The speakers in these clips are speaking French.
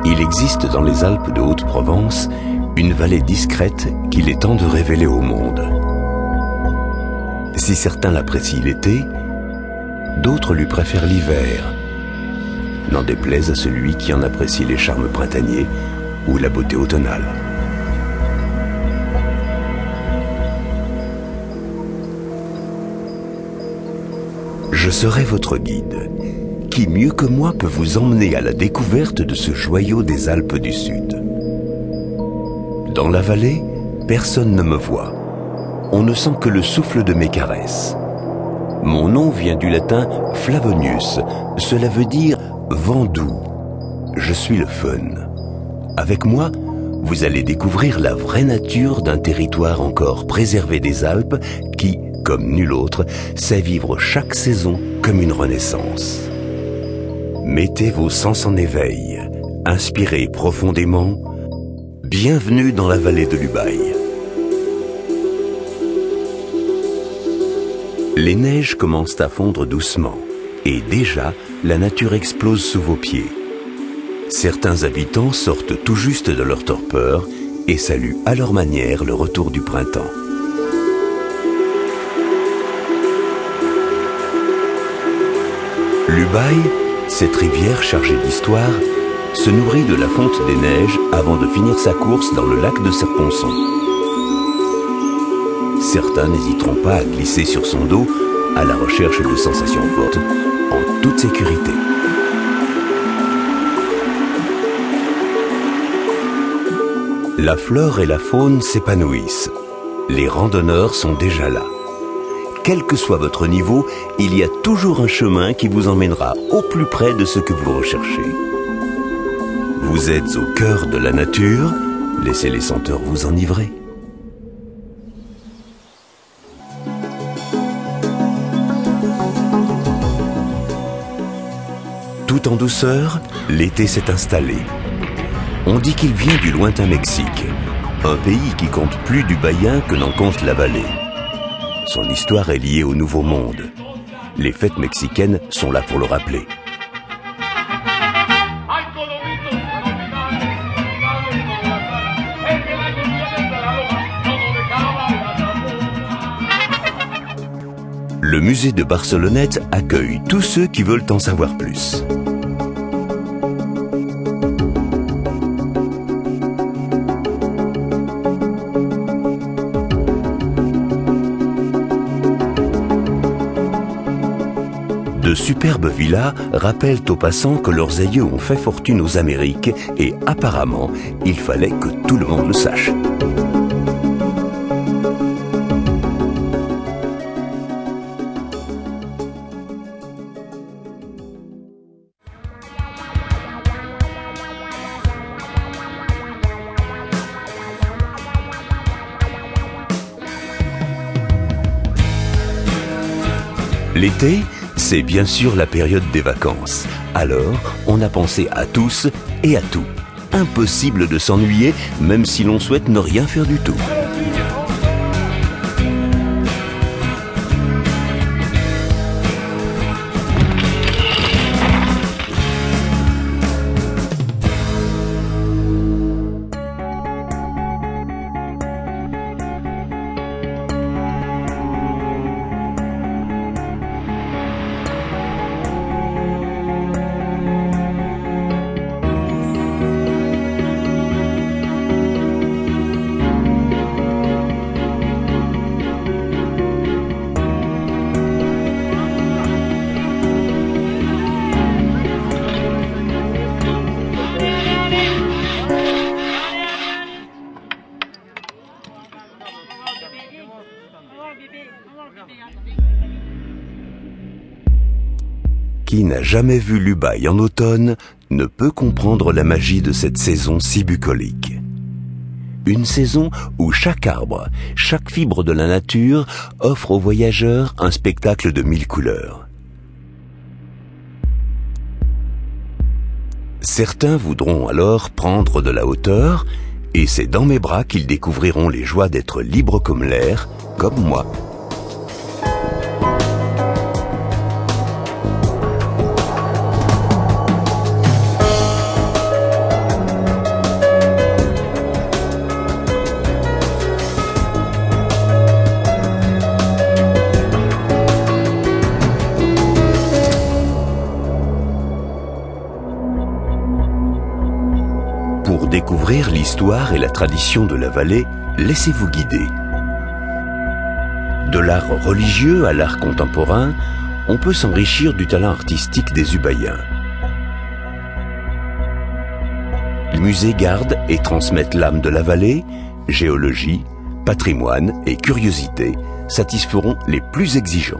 Il existe dans les Alpes de Haute-Provence une vallée discrète qu'il est temps de révéler au monde. Si certains l'apprécient l'été, d'autres lui préfèrent l'hiver. N'en déplaise à celui qui en apprécie les charmes printaniers ou la beauté automnale. Je serai votre guide. Qui mieux que moi peut vous emmener à la découverte de ce joyau des Alpes du Sud? Dans la vallée, personne ne me voit. On ne sent que le souffle de mes caresses. Mon nom vient du latin Flavonius. Cela veut dire vent doux. Je suis le fun. Avec moi, vous allez découvrir la vraie nature d'un territoire encore préservé des Alpes qui, comme nul autre, sait vivre chaque saison comme une renaissance. Mettez vos sens en éveil, inspirez profondément. Bienvenue dans la vallée de l'Ubaye. Les neiges commencent à fondre doucement et déjà la nature explose sous vos pieds. Certains habitants sortent tout juste de leur torpeur et saluent à leur manière le retour du printemps. L'Ubaye, cette rivière chargée d'histoire, se nourrit de la fonte des neiges avant de finir sa course dans le lac de Serponçon. Certains n'hésiteront pas à glisser sur son dos à la recherche de sensations fortes en toute sécurité. La flore et la faune s'épanouissent. Les randonneurs sont déjà là. Quel que soit votre niveau, il y a toujours un chemin qui vous emmènera au plus près de ce que vous recherchez. Vous êtes au cœur de la nature, laissez les senteurs vous enivrer. Tout en douceur, l'été s'est installé. On dit qu'il vient du lointain Mexique, un pays qui compte plus d'Ubayens que n'en compte la vallée. Son histoire est liée au Nouveau Monde. Les fêtes mexicaines sont là pour le rappeler. Le musée de Barcelonnette accueille tous ceux qui veulent en savoir plus. De superbes villas rappellent aux passants que leurs aïeux ont fait fortune aux Amériques et apparemment, il fallait que tout le monde le sache. L'été, c'est bien sûr la période des vacances. Alors, on a pensé à tous et à tout. Impossible de s'ennuyer, même si l'on souhaite ne rien faire du tout. Qui n'a jamais vu l'Ubaye en automne ne peut comprendre la magie de cette saison si bucolique. Une saison où chaque arbre, chaque fibre de la nature offre aux voyageurs un spectacle de 1000 couleurs. Certains voudront alors prendre de la hauteur, et c'est dans mes bras qu'ils découvriront les joies d'être libres comme l'air, comme moi. Pour découvrir l'histoire et la tradition de la vallée, laissez-vous guider. De l'art religieux à l'art contemporain, on peut s'enrichir du talent artistique des Ubaïens. Les musées gardent et transmettent l'âme de la vallée, géologie, patrimoine et curiosité satisferont les plus exigeants.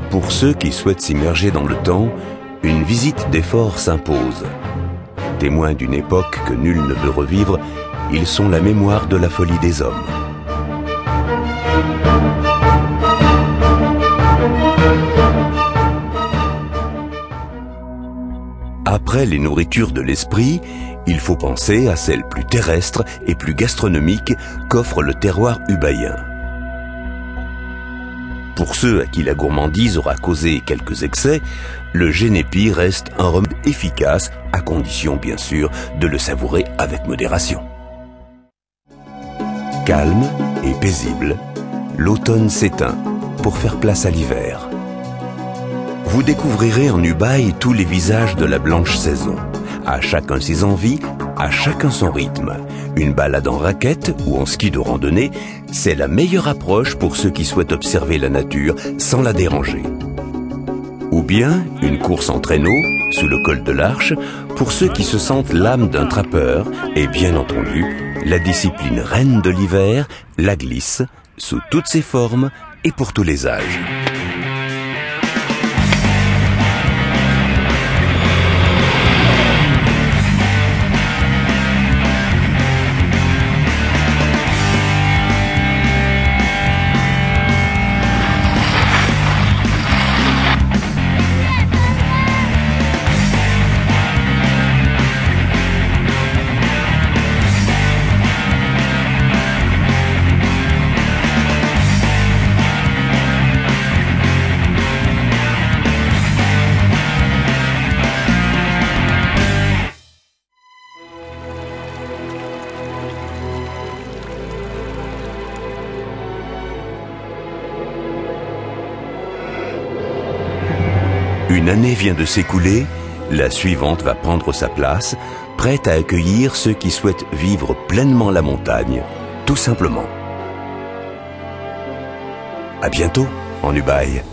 Pour ceux qui souhaitent s'immerger dans le temps, une visite des forts s'impose. Témoins d'une époque que nul ne veut revivre, ils sont la mémoire de la folie des hommes. Après les nourritures de l'esprit, il faut penser à celles plus terrestres et plus gastronomiques qu'offre le terroir ubaïen. Pour ceux à qui la gourmandise aura causé quelques excès, le génépi reste un remède efficace, à condition bien sûr de le savourer avec modération. Calme et paisible, l'automne s'éteint pour faire place à l'hiver. Vous découvrirez en Ubaye tous les visages de la blanche saison. À chacun ses envies, à chacun son rythme. Une balade en raquette ou en ski de randonnée, c'est la meilleure approche pour ceux qui souhaitent observer la nature sans la déranger. Ou bien une course en traîneau, sous le col de l'Arche, pour ceux qui se sentent l'âme d'un trappeur, et bien entendu, la discipline reine de l'hiver, la glisse, sous toutes ses formes et pour tous les âges. Une année vient de s'écouler, la suivante va prendre sa place, prête à accueillir ceux qui souhaitent vivre pleinement la montagne, tout simplement. À bientôt en Ubaye.